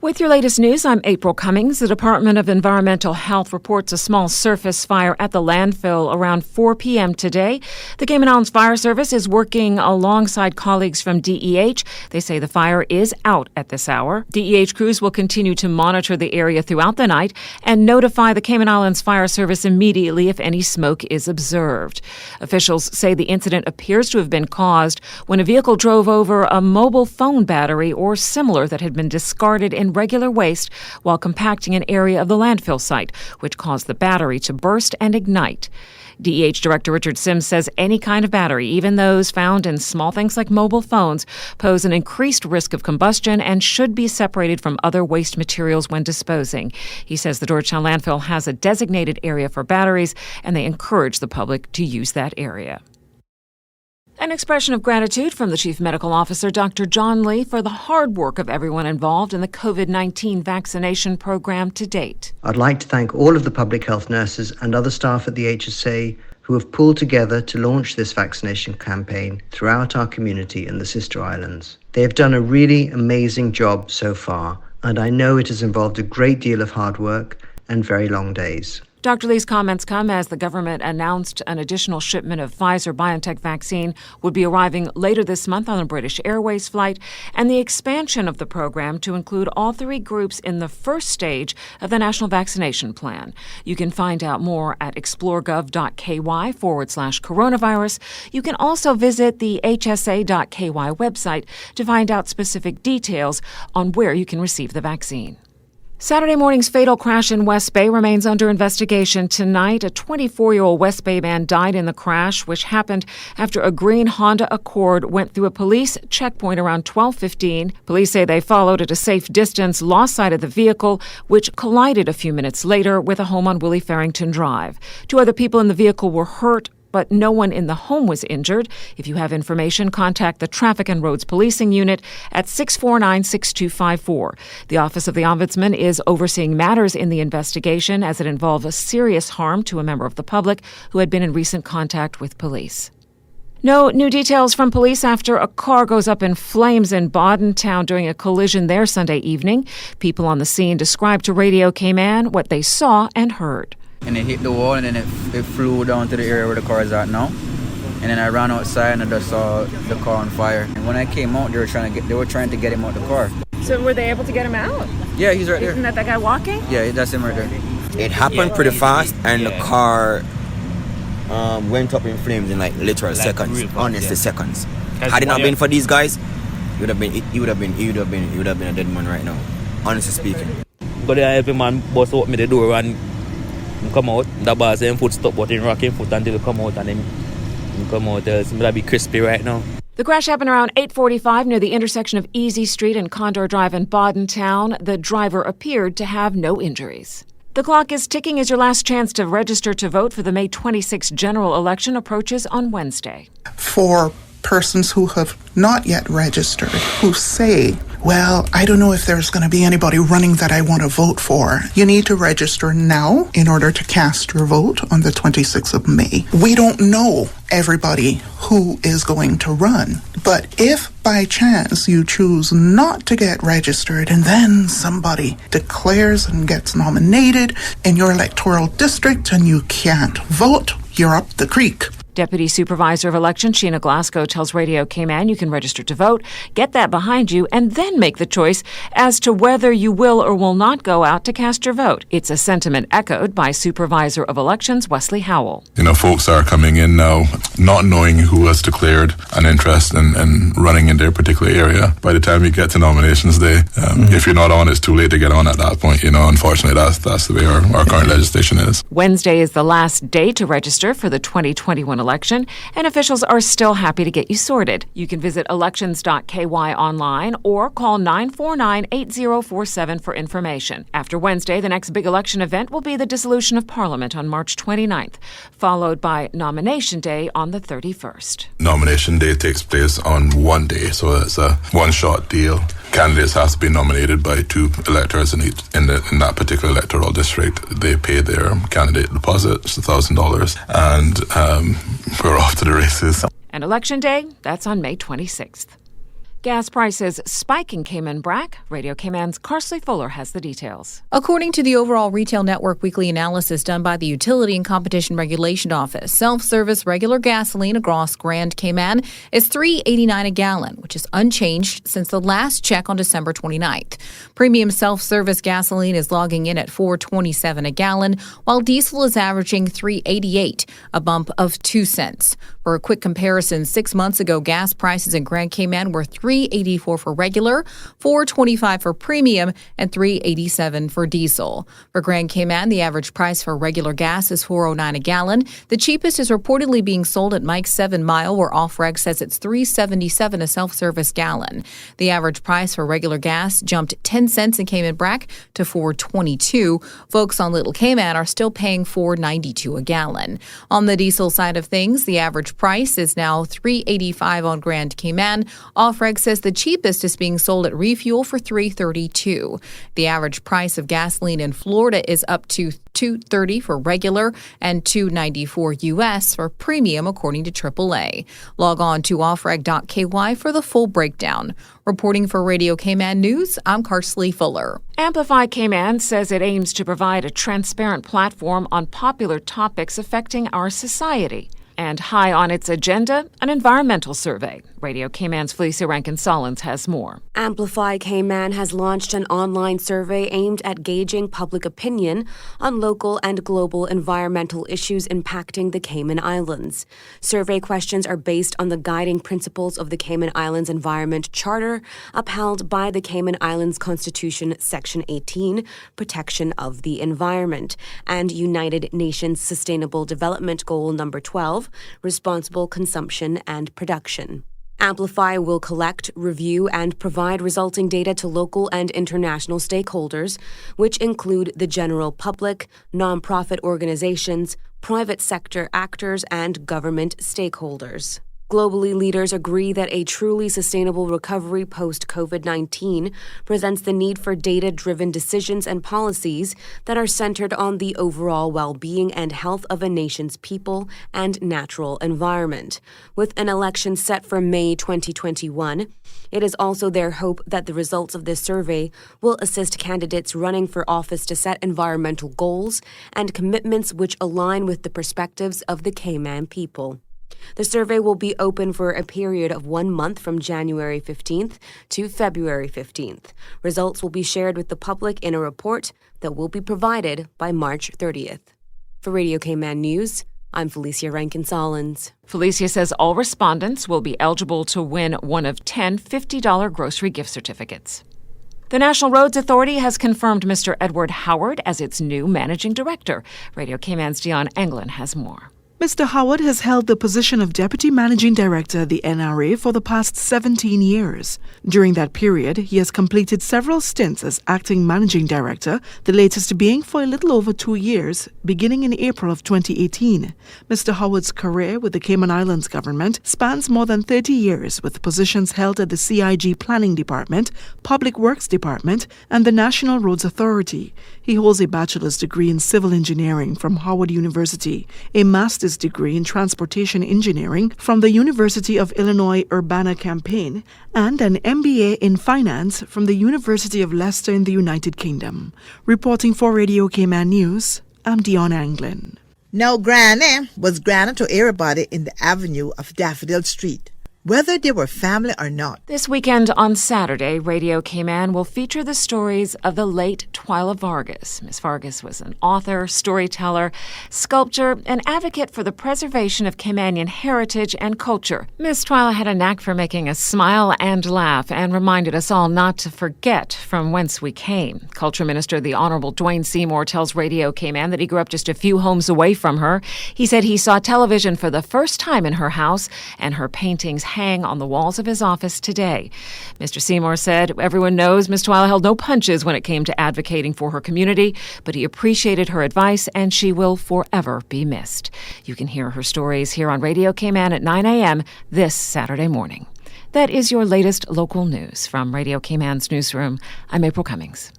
With your latest news, I'm April Cummings. The Department of Environmental Health reports a small surface fire at the landfill around 4 p.m. today. The Cayman Islands Fire Service is working alongside colleagues from DEH. They say the fire is out at this hour. DEH crews will continue to monitor the area throughout the night and notify the Cayman Islands Fire Service immediately if any smoke is observed. Officials say the incident appears to have been caused when a vehicle drove over a mobile phone battery or similar that had been discarded in regular waste while compacting an area of the landfill site, which caused the battery to burst and ignite. DEH Director Richard Sims says any kind of battery, even those found in small things like mobile phones, pose an increased risk of combustion and should be separated from other waste materials when disposing. He says the Georgetown landfill has a designated area for batteries, and they encourage the public to use that area. An expression of gratitude from the Chief Medical Officer, Dr. John Lee, for the hard work of everyone involved in the COVID-19 vaccination program to date. I'd like to thank all of the public health nurses and other staff at the HSA who have pulled together to launch this vaccination campaign throughout our community in the Sister Islands. They have done a really amazing job so far, and I know it has involved a great deal of hard work and very long days. Dr. Lee's comments come as the government announced an additional shipment of Pfizer-BioNTech vaccine would be arriving later this month on a British Airways flight, and the expansion of the program to include all three groups in the first stage of the National Vaccination Plan. You can find out more at exploregov.ky/coronavirus. You can also visit the hsa.ky website to find out specific details on where you can receive the vaccine. Saturday morning's fatal crash in West Bay remains under investigation tonight. A 24-year-old West Bay man died in the crash, which happened after a green Honda Accord went through a police checkpoint around 12:15. Police say they followed at a safe distance, lost sight of the vehicle, which collided a few minutes later with a home on Willie Farrington Drive. Two other people in the vehicle were hurt, but no one in the home was injured. If you have information, contact the Traffic and Roads Policing Unit at 649-6254. The Office of the Ombudsman is overseeing matters in the investigation as it involved a serious harm to a member of the public who had been in recent contact with police. No new details from police after a car goes up in flames in Baden Town during a collision there Sunday evening. People on the scene described to Radio Cayman what they saw and heard. And it hit the wall, and then it flew down to the area where the car is at now. And then I ran outside and I just saw the car on fire. And when I came out, they were trying to get him out of the car. So were they able to get him out? Yeah, he's right there. Isn't that guy walking? Yeah, that's him right there. It happened pretty fast, and the car went up in flames in like literal seconds, honestly seconds. Had it not been for these guys, he would have been a dead man right now, honestly speaking. But I help him man bust open me the door and come out. The boss him foot stop but in rocking foot until he come out, and him come out. It's gonna be crispy right now. The crash happened around 8:45 near the intersection of Easy Street and Condor Drive in Baden Town. The driver appeared to have no injuries. The clock is ticking as your last chance to register to vote for the May 26th general election approaches on Wednesday. For persons who have not yet registered, who say, well, I don't know if there's going to be anybody running that I want to vote for. You need to register now in order to cast your vote on the 26th of May. We don't know everybody who is going to run. But if by chance you choose not to get registered and then somebody declares and gets nominated in your electoral district and you can't vote, you're up the creek. Deputy Supervisor of Elections Sheena Glasgow tells Radio Cayman you can register to vote, get that behind you, and then make the choice as to whether you will or will not go out to cast your vote. It's a sentiment echoed by Supervisor of Elections Wesley Howell. Folks are coming in now not knowing who has declared an interest in running in their particular area. By the time you get to nominations day, if you're not on, it's too late to get on at that point. Unfortunately, that's the way our current legislation is. Wednesday is the last day to register for the 2021 election, and officials are still happy to get you sorted. You can visit elections.ky online or call 949-8047 for information. After Wednesday, the next big election event will be the dissolution of Parliament on March 29th, followed by Nomination Day on the 31st. Nomination Day takes place on one day, so it's a one-shot deal. Candidates have to be nominated by two electors in that particular electoral district. They pay their candidate deposit, it's $1,000, and we're off to the races. And Election Day, that's on May 26th. Gas prices spike in Cayman Brac. Radio Cayman's Carsley Fuller has the details. According to the Overall Retail Network weekly analysis done by the Utility and Competition Regulation Office, self-service regular gasoline across Grand Cayman is $3.89 a gallon, which is unchanged since the last check on December 29th. Premium self-service gasoline is logging in at $4.27 a gallon, while diesel is averaging $3.88, a bump of 2 cents. For a quick comparison, 6 months ago, gas prices in Grand Cayman were $3.84 for regular, $4.25 for premium, and $3.87 for diesel. For Grand Cayman, the average price for regular gas is $4.09 a gallon. The cheapest is reportedly being sold at Mike's 7 Mile, where Off-Reg says it's $3.77 a self-service gallon. The average price for regular gas jumped 10 cents in Cayman Brac to $4.22. Folks on Little Cayman are still paying $4.92 a gallon. On the diesel side of things, the average price is now $3.85 on Grand Cayman. Off-Reg says the cheapest is being sold at Refuel for $3.32. The average price of gasoline in Florida is up to $2.30 for regular and $2.94 US for premium, according to AAA. Log on to offreg.ky for the full breakdown. Reporting for Radio Cayman News, I'm Carsley Fuller. Amplify Cayman says it aims to provide a transparent platform on popular topics affecting our society. And high on its agenda, an environmental survey. Radio Cayman's Felicia Rankin-Solins has more. Amplify Cayman has launched an online survey aimed at gauging public opinion on local and global environmental issues impacting the Cayman Islands. Survey questions are based on the guiding principles of the Cayman Islands Environment Charter, upheld by the Cayman Islands Constitution, Section 18, Protection of the Environment, and United Nations Sustainable Development Goal Number 12, Responsible Consumption and Production. Amplify will collect, review, and provide resulting data to local and international stakeholders, which include the general public, nonprofit organizations, private sector actors, and government stakeholders. Globally, leaders agree that a truly sustainable recovery post-COVID-19 presents the need for data-driven decisions and policies that are centered on the overall well-being and health of a nation's people and natural environment. With an election set for May 2021, it is also their hope that the results of this survey will assist candidates running for office to set environmental goals and commitments which align with the perspectives of the Cayman people. The survey will be open for a period of 1 month from January 15th to February 15th. Results will be shared with the public in a report that will be provided by March 30th. For Radio Cayman News, I'm Felicia Rankin-Solins. Felicia says all respondents will be eligible to win one of 10 $50 grocery gift certificates. The National Roads Authority has confirmed Mr. Edward Howard as its new managing director. Radio Cayman's Dion Anglin has more. Mr. Howard has held the position of Deputy Managing Director at the NRA for the past 17 years. During that period, he has completed several stints as Acting Managing Director, the latest being for a little over 2 years, beginning in April of 2018. Mr. Howard's career with the Cayman Islands government spans more than 30 years, with positions held at the CIG Planning Department, Public Works Department, and the National Roads Authority. He holds a bachelor's degree in civil engineering from Howard University, a master's degree in transportation engineering from the University of Illinois Urbana-Champaign, and an MBA in finance from the University of Leicester in the United Kingdom. Reporting for Radio Cayman News, I'm Dion Anglin. Now, Granny was granny to everybody in the avenue of Daffodil Street, whether they were family or not. This weekend on Saturday, Radio Cayman will feature the stories of the late Twyla Vargas. Miss Vargas was an author, storyteller, sculptor, and advocate for the preservation of Caymanian heritage and culture. Miss Twyla had a knack for making us smile and laugh and reminded us all not to forget from whence we came. Culture Minister the Honorable Dwayne Seymour tells Radio Cayman that he grew up just a few homes away from her. He said he saw television for the first time in her house, and her paintings hang on the walls of his office today. Mr. Seymour said everyone knows Ms. Twyla held no punches when it came to advocating for her community, but he appreciated her advice, and she will forever be missed. You can hear her stories here on Radio Cayman at 9 a.m. this Saturday morning. That is your latest local news from Radio Cayman's newsroom. I'm April Cummings.